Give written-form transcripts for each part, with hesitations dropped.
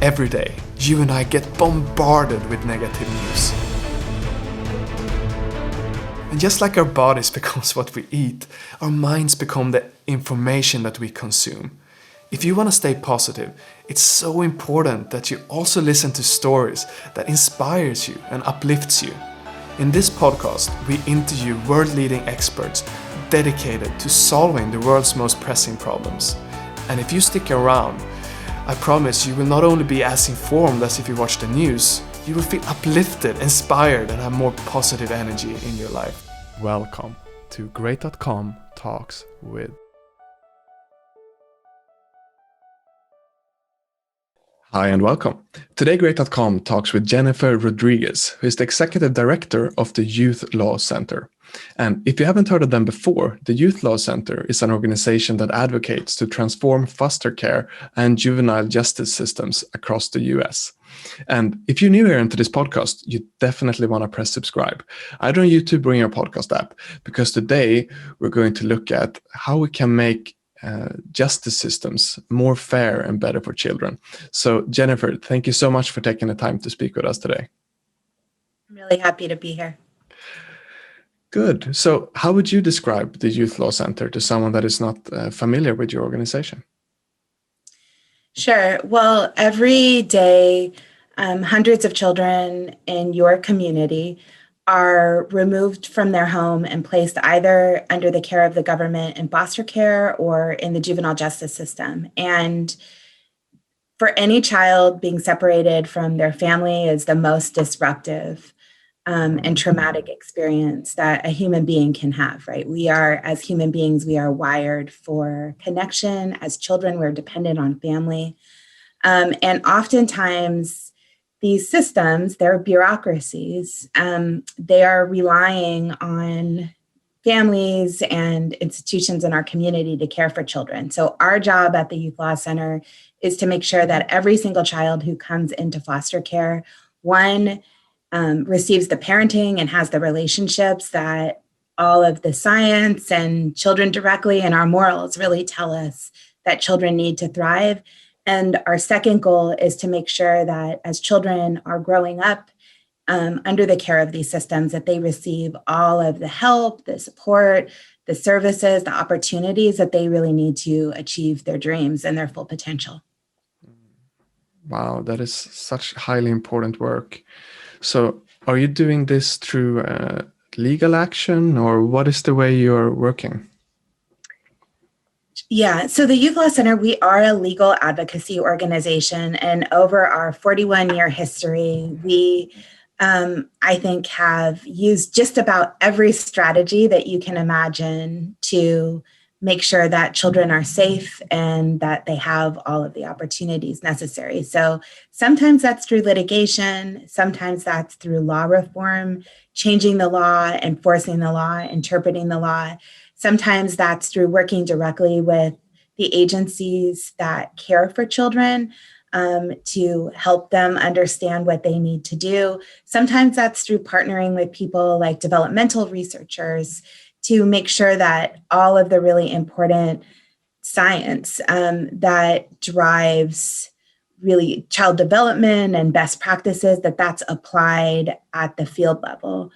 Every day, you and I get bombarded with negative news. And just like our bodies becomes what we eat, our minds become the information that we consume. If you want to stay positive, it's so important that you also listen to stories that inspires you and uplifts you. In this podcast, we interview world-leading experts dedicated to solving the world's most pressing problems. And if you stick around, I promise you will not only be as informed as if you watch the news, you will feel uplifted, inspired, and have more positive energy in your life. Welcome to Great.com Talks with. Hi and welcome. Today Great.com talks with Jennifer Rodriguez, who is the Executive Director of the Youth Law Center. And if you haven't heard of them before, the Youth Law Center is an organization that advocates to transform foster care and juvenile justice systems across the US. And if you're new here into this podcast, you definitely want to press subscribe, either on YouTube or in your podcast app, because today we're going to look at how we can make justice systems more fair and better for children. So Jennifer, thank you so much for taking the time to speak with us today. I'm really happy to be here. Good. So how would you describe the Youth Law Center to someone that is not familiar with your organization? Sure. Well, every day, hundreds of children in your community are removed from their home and placed either under the care of the government in foster care or in the juvenile justice system. And for any child, being separated from their family is the most disruptive and traumatic experience that a human being can have, right? We are, as human beings, we are wired for connection. As children, we're dependent on family. And oftentimes, these systems, they're bureaucracies. They are relying on families and institutions in our community to care for children. So our job at the Youth Law Center is to make sure that every single child who comes into foster care, one, receives the parenting and has the relationships that all of the science and children directly and our morals really tell us that children need to thrive. And our second goal is to make sure that as children are growing up under the care of these systems, that they receive all of the help, the support, the services, the opportunities that they really need to achieve their dreams and their full potential. Wow, that is such highly important work. So are you doing this through legal action, or what is the way you're working? Yeah, so the Youth Law Center, we are a legal advocacy organization, and over our 41-year history, we, I think, have used just about every strategy that you can imagine to make sure that children are safe and that they have all of the opportunities necessary. So sometimes that's through litigation, sometimes that's through law reform, changing the law, enforcing the law, interpreting the law. Sometimes that's through working directly with the agencies that care for children to help them understand what they need to do. Sometimes that's through partnering with people like developmental researchers to make sure that all of the really important science that drives really child development and best practices, that's applied at the field level.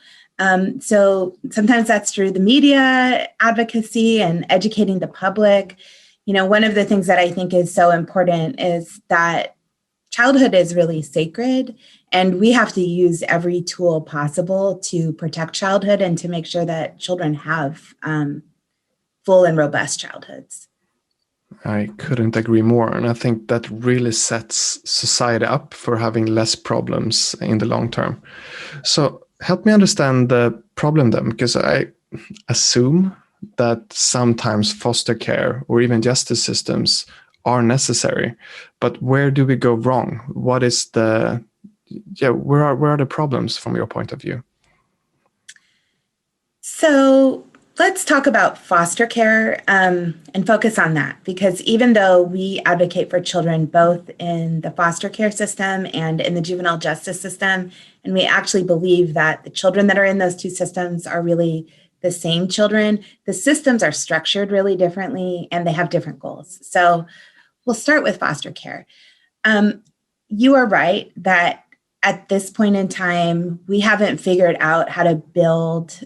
So sometimes that's through the media advocacy and educating the public. You know, one of the things that I think is so important is that childhood is really sacred, and we have to use every tool possible to protect childhood and to make sure that children have full and robust childhoods. I couldn't agree more. And I think that really sets society up for having less problems in the long term. So help me understand the problem then, because I assume that sometimes foster care or even justice systems are necessary, but where do we go wrong? What is where are the problems from your point of view? So let's talk about foster care and focus on that, because even though we advocate for children both in the foster care system and in the juvenile justice system, and we actually believe that the children that are in those two systems are really the same children, the systems are structured really differently and they have different goals. So we'll start with foster care. you are right that at this point in time, we haven't figured out how to build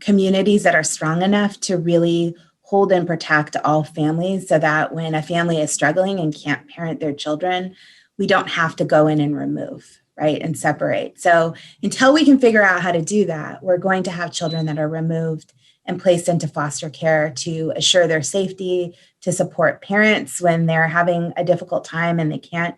communities that are strong enough to really hold and protect all families, so that when a family is struggling and can't parent their children, we don't have to go in and remove, right, and separate. So until we can figure out how to do that, we're going to have children that are removed and placed into foster care to assure their safety, to support parents when they're having a difficult time and they can't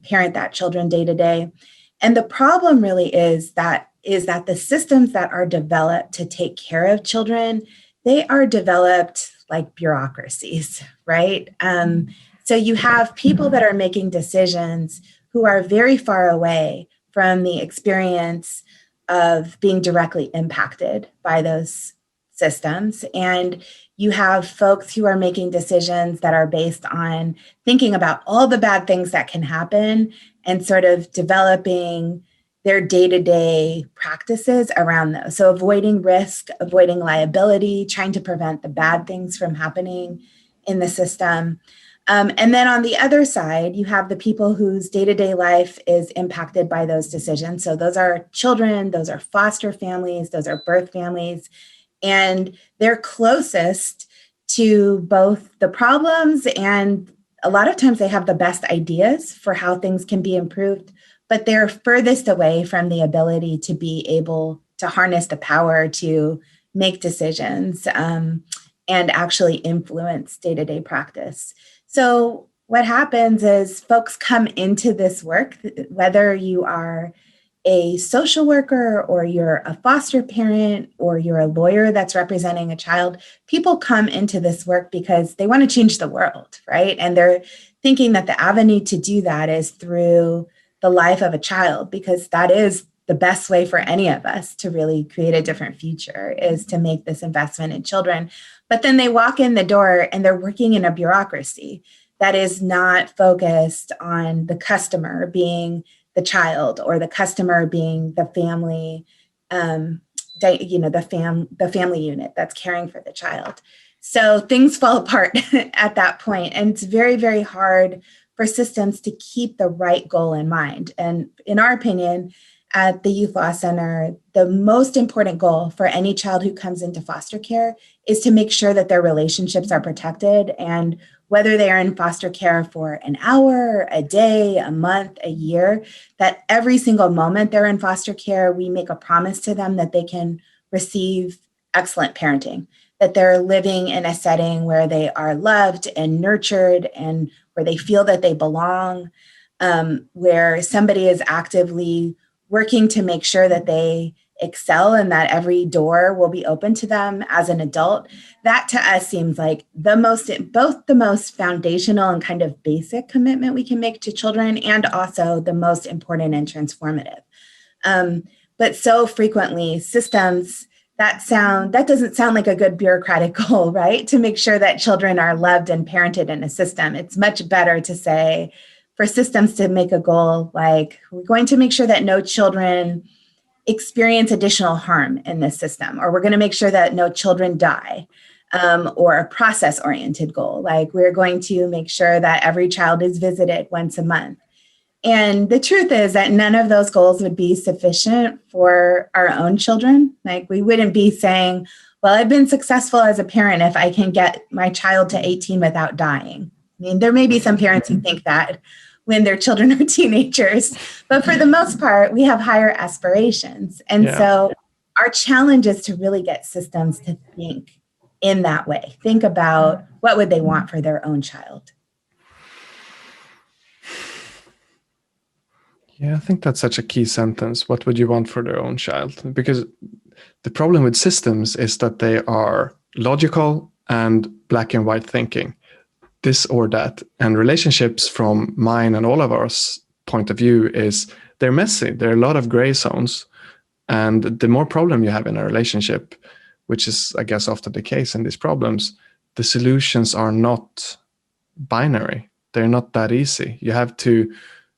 parent that children day to day. And the problem really is that the systems that are developed to take care of children, they are developed like bureaucracies, right? So you have people that are making decisions who are very far away from the experience of being directly impacted by those systems. And you have folks who are making decisions that are based on thinking about all the bad things that can happen and sort of developing their day-to-day practices around those. So avoiding risk, avoiding liability, trying to prevent the bad things from happening in the system. And then on the other side, you have the people whose day-to-day life is impacted by those decisions. So those are children, those are foster families, those are birth families, and they're closest to both the problems, and a lot of times they have the best ideas for how things can be improved, but they're furthest away from the ability to be able to harness the power to make decisions and actually influence day-to-day practice. So what happens is folks come into this work, whether you are a social worker or you're a foster parent or you're a lawyer that's representing a child, people come into this work because they want to change the world, right? And they're thinking that the avenue to do that is through the life of a child, because that is the best way for any of us to really create a different future, is to make this investment in children. But then they walk in the door and they're working in a bureaucracy that is not focused on the customer being the child, or the customer being the family, the family unit that's caring for the child. So things fall apart at that point, and it's very, very hard for systems to keep the right goal in mind. And in our opinion, at the Youth Law Center, the most important goal for any child who comes into foster care is to make sure that their relationships are protected. And whether they are in foster care for an hour, a day, a month, a year, that every single moment they're in foster care, we make a promise to them that they can receive excellent parenting, that they're living in a setting where they are loved and nurtured and where they feel that they belong, where somebody is actively working to make sure that they excel and that every door will be open to them as an adult. That to us seems like both the most foundational and kind of basic commitment we can make to children, and also the most important and transformative. But so frequently systems that doesn't sound like a good bureaucratic goal, right? To make sure that children are loved and parented in a system. It's much better to say, for systems to make a goal like, we're going to make sure that no children experience additional harm in this system, or we're going to make sure that no children die, or a process-oriented goal, like we're going to make sure that every child is visited once a month. And the truth is that none of those goals would be sufficient for our own children. Like, we wouldn't be saying, well, I've been successful as a parent if I can get my child to 18 without dying. I mean, there may be some parents who think that when their children are teenagers, but for the most part, we have higher aspirations. And so our challenge is to really get systems to think in that way. Think about what would they want for their own child. Yeah, I think that's such a key sentence. What would you want for their own child? Because the problem with systems is that they are logical and black and white thinking, this or that. And relationships, from mine and all of our point of view, is they're messy. There are a lot of gray zones. And the more problem you have in a relationship, which is, I guess, often the case in these problems, the solutions are not binary. They're not that easy. You have to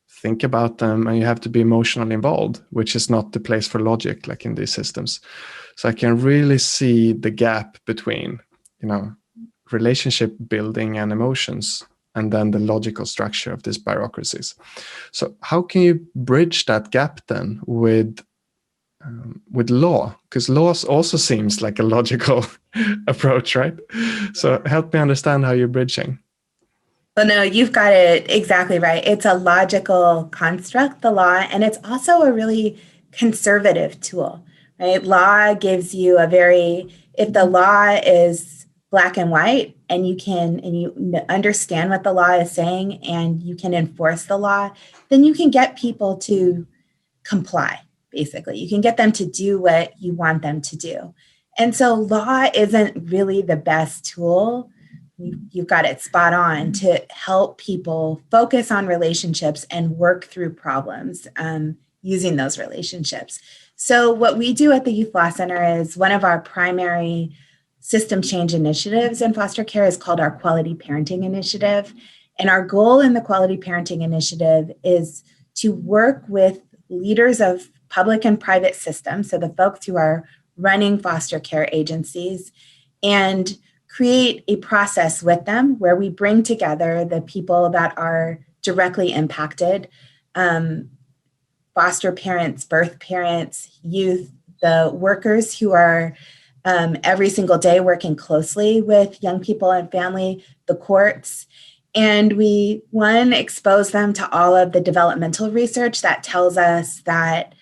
think about them and you have to be emotionally involved, which is not the place for logic like in these systems. So I can really see the gap between, relationship building and emotions and then the logical structure of these bureaucracies. So how can you bridge that gap then with law? Because law also seems like a logical approach, right? So help me understand how you're bridging. Well, no, you've got it exactly right. It's a logical construct, the law, and it's also a really conservative tool, right? Law gives you if the law is black and white and you understand what the law is saying and you can enforce the law, then you can get people to comply, basically. You can get them to do what you want them to do. And so law isn't really the best tool. You've got it spot on to help people focus on relationships and work through problems using those relationships. So what we do at the Youth Law Center is one of our primary system change initiatives in foster care is called our Quality Parenting Initiative. And our goal in the Quality Parenting Initiative is to work with leaders of public and private systems, so the folks who are running foster care agencies, and create a process with them where we bring together the people that are directly impacted, foster parents, birth parents, youth, the workers who are every single day working closely with young people and family, the courts. And we, expose them to all of the developmental research that tells us that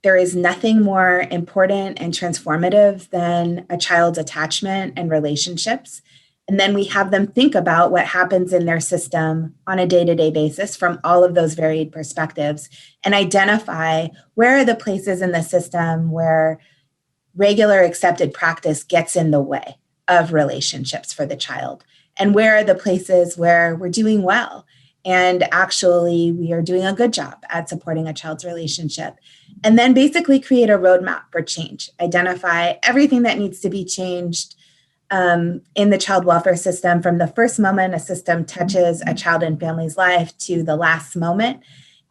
there is nothing more important and transformative than a child's attachment and relationships. And then we have them think about what happens in their system on a day-to-day basis from all of those varied perspectives and identify where are the places in the system where regular accepted practice gets in the way of relationships for the child, and where are the places where we're doing well and actually we are doing a good job at supporting a child's relationship. And then basically create a roadmap for change, identify everything that needs to be changed in the child welfare system from the first moment a system touches a child and family's life to the last moment.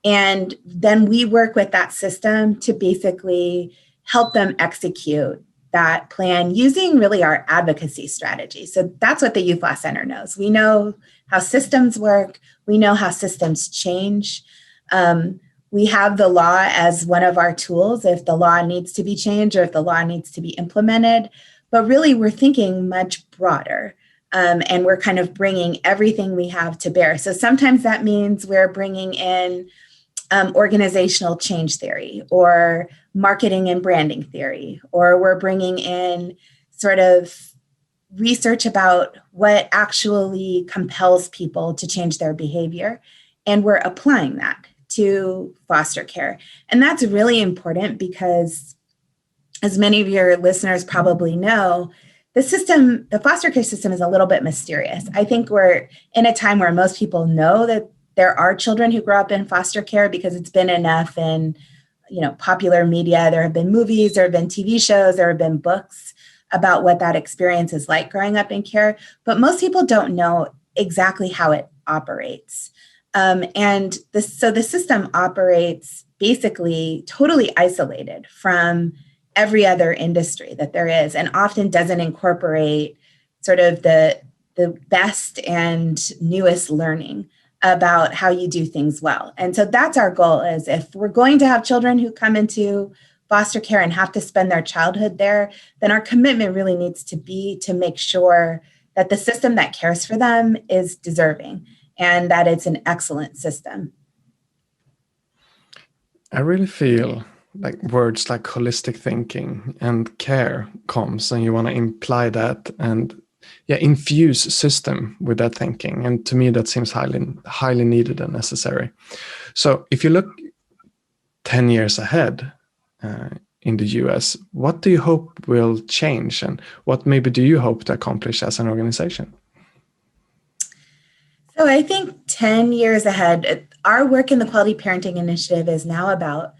And then we work with that system to basically help them execute that plan using really our advocacy strategy. So that's what the Youth Law Center knows. We know how systems work. We know how systems change. We have the law as one of our tools if the law needs to be changed or if the law needs to be implemented. But really, we're thinking much broader. And we're kind of bringing everything we have to bear. So sometimes that means we're bringing in organizational change theory or marketing and branding theory, or we're bringing in sort of research about what actually compels people to change their behavior. And we're applying that to foster care. And that's really important because, as many of your listeners probably know, the foster care system is a little bit mysterious. I think we're in a time where most people know that there are children who grow up in foster care because it's been enough in, popular media. There have been movies, there have been TV shows, there have been books about what that experience is like growing up in care. But most people don't know exactly how it operates. So the system operates basically totally isolated from every other industry that there is, and often doesn't incorporate sort of the best and newest learning about how you do things well. And so that's our goal, is if we're going to have children who come into foster care and have to spend their childhood there, then our commitment really needs to be to make sure that the system that cares for them is deserving and that it's an excellent system. I really feel like words like holistic thinking and care comes, and you want to imply that and infuse system with that thinking. And to me, that seems highly needed and necessary. So if you look 10 years ahead in the US, what do you hope will change, and what maybe do you hope to accomplish as an organization? So I think 10 years ahead, our work in the Quality Parenting Initiative is now about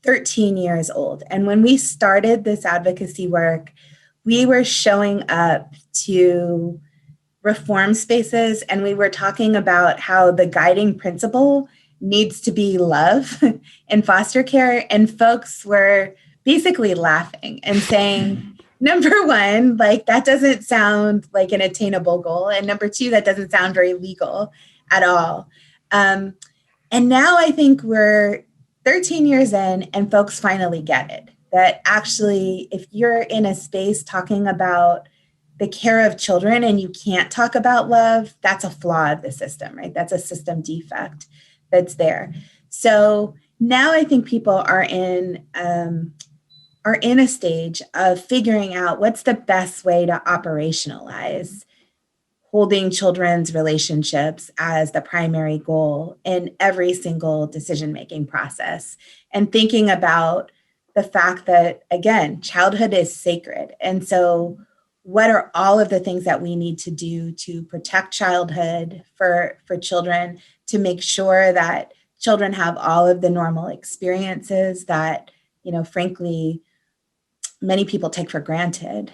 13 years old. And when we started this advocacy work, we were showing up to reform spaces and we were talking about how the guiding principle needs to be love in foster care. And folks were basically laughing and saying, number one, like that doesn't sound like an attainable goal. And number two, that doesn't sound very legal. at all. And now I think we're 13 years in and folks finally get it. That actually, if you're in a space talking about the care of children and you can't talk about love, that's a flaw of the system, right? That's a system defect that's there. So now I think people are in a stage of figuring out what's the best way to operationalize holding children's relationships as the primary goal in every single decision-making process, and thinking about the fact that, again, childhood is sacred. And so what are all of the things that we need to do to protect childhood for children, to make sure that children have all of the normal experiences that, frankly, many people take for granted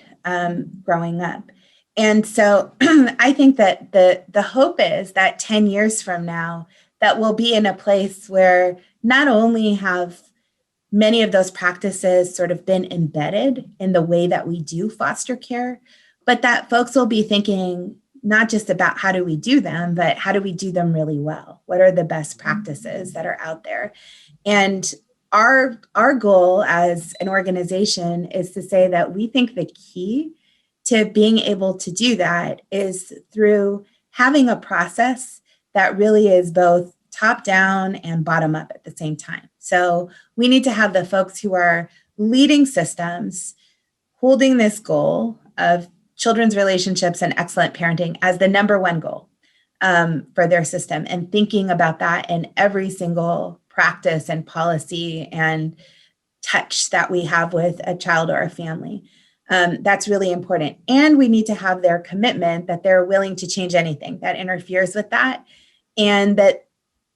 growing up. And so I think that the hope is that 10 years from now, that we'll be in a place where not only have many of those practices sort of been embedded in the way that we do foster care, but that folks will be thinking not just about how do we do them, but how do we do them really well? What are the best practices that are out there? And our goal as an organization is to say that we think the key to being able to do that is through having a process that really is both top down and bottom up at the same time. So we need to have the folks who are leading systems holding this goal of children's relationships and excellent parenting as the number one goal for their system, and thinking about that in every single practice and policy and touch that we have with a child or a family. That's really important. And we need to have their commitment that they're willing to change anything that interferes with that, and that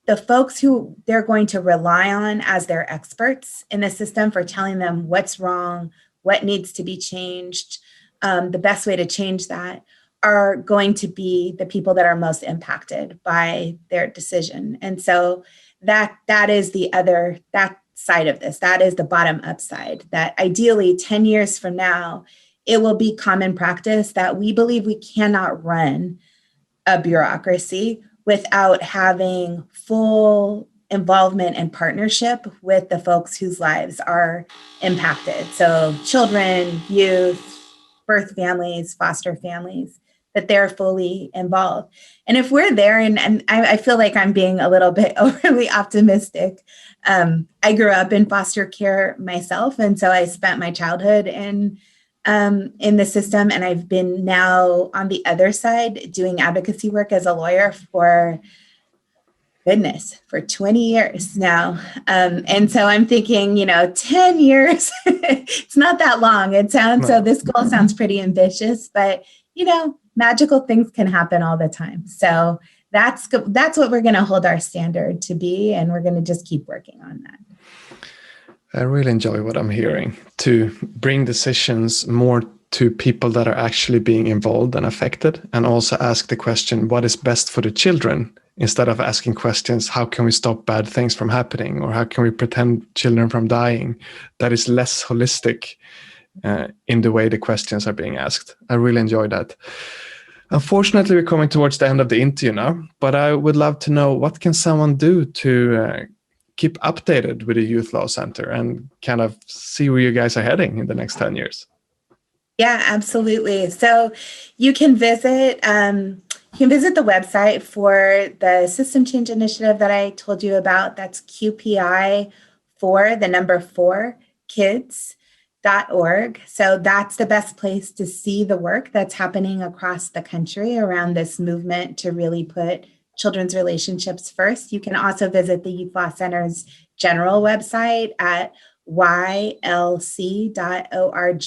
the folks who they're going to rely on as their experts in the system for telling them what's wrong, what needs to be changed, the best way to change that, are going to be the people that are most impacted by their decision. And so that is that side of this. That is the bottom up side, that ideally 10 years from now, it will be common practice that we believe we cannot run a bureaucracy without having full involvement and partnership with the folks whose lives are impacted. So children, youth, birth families, foster families, that they're fully involved. And if we're there, and I feel like I'm being a little bit overly optimistic. I grew up in foster care myself, and so I spent my childhood in the system, and I've been now on the other side doing advocacy work as a lawyer for 20 years now. And so I'm thinking, 10 years, it's not that long. So this goal sounds pretty ambitious, but, magical things can happen all the time. So that's what we're going to hold our standard to be. And we're going to just keep working on that. I really enjoy what I'm hearing, to bring decisions more to people that are actually being involved and affected, and also ask the question, what is best for the children? Instead of asking questions, how can we stop bad things from happening? Or how can we prevent children from dying? That is less holistic in the way the questions are being asked. I really enjoy that. Unfortunately, we're coming towards the end of the interview now, but I would love to know, what can someone do to keep updated with the Youth Law Center and kind of see where you guys are heading in the next 10 years? Yeah, absolutely. So you can visit the website for the system change initiative that I told you about. That's QPI 4 kids.org. So that's the best place to see the work that's happening across the country around this movement to really put children's relationships first. You can also visit the Youth Law Center's general website at ylc.org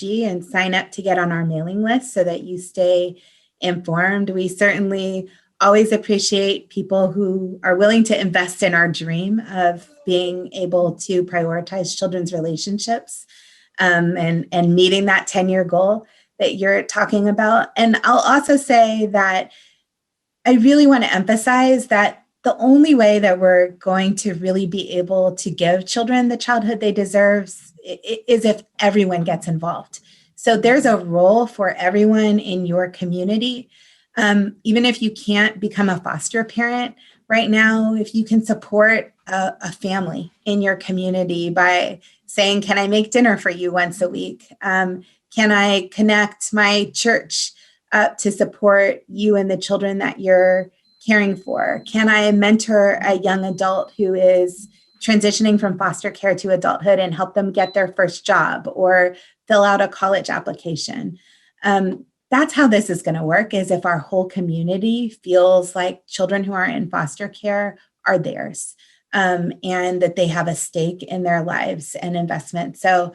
and sign up to get on our mailing list so that you stay informed. We certainly always appreciate people who are willing to invest in our dream of being able to prioritize children's relationships and meeting that 10-year goal that you're talking about. And I'll also say that I really want to emphasize that the only way that we're going to really be able to give children the childhood they deserve is if everyone gets involved. So there's a role for everyone in your community Even if you can't become a foster parent right now, if you can support a family in your community by saying, can I make dinner for you once a week? Can I connect my church up to support you and the children that you're caring for? Can I mentor a young adult who is transitioning from foster care to adulthood and help them get their first job or fill out a college application? That's how this is going to work, is if our whole community feels like children who are in foster care are theirs, and that they have a stake in their lives and investment. So,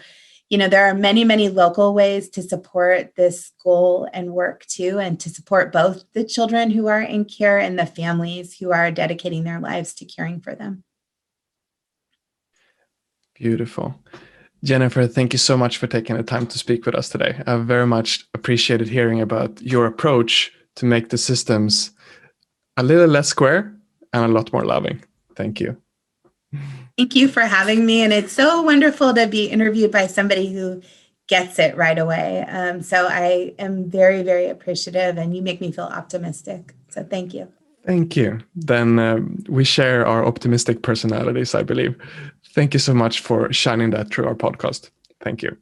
there are many, many local ways to support this goal and work too, and to support both the children who are in care and the families who are dedicating their lives to caring for them. Beautiful. Jennifer, thank you so much for taking the time to speak with us today. I've very much appreciated hearing about your approach to make the systems a little less square and a lot more loving. Thank you. Thank you for having me. And it's so wonderful to be interviewed by somebody who gets it right away. So I am very, very appreciative, and you make me feel optimistic. So thank you. Thank you. Then we share our optimistic personalities, I believe. Thank you so much for shining that through our podcast. Thank you.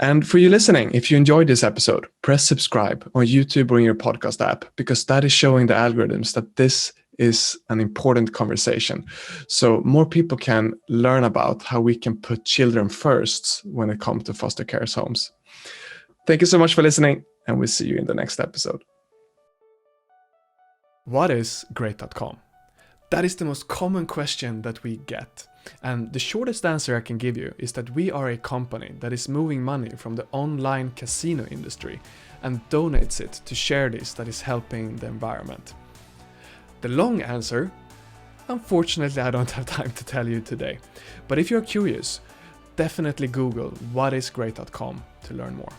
And for you listening, if you enjoyed this episode, press subscribe on YouTube or in your podcast app, because that is showing the algorithms that this is an important conversation. So more people can learn about how we can put children first when it comes to foster care homes. Thank you so much for listening, and we'll see you in the next episode. What is great.com? That is the most common question that we get. And the shortest answer I can give you is that we are a company that is moving money from the online casino industry and donates it to charities that is helping the environment. The long answer, unfortunately, I don't have time to tell you today. But if you're curious, definitely Google what is great.com to learn more.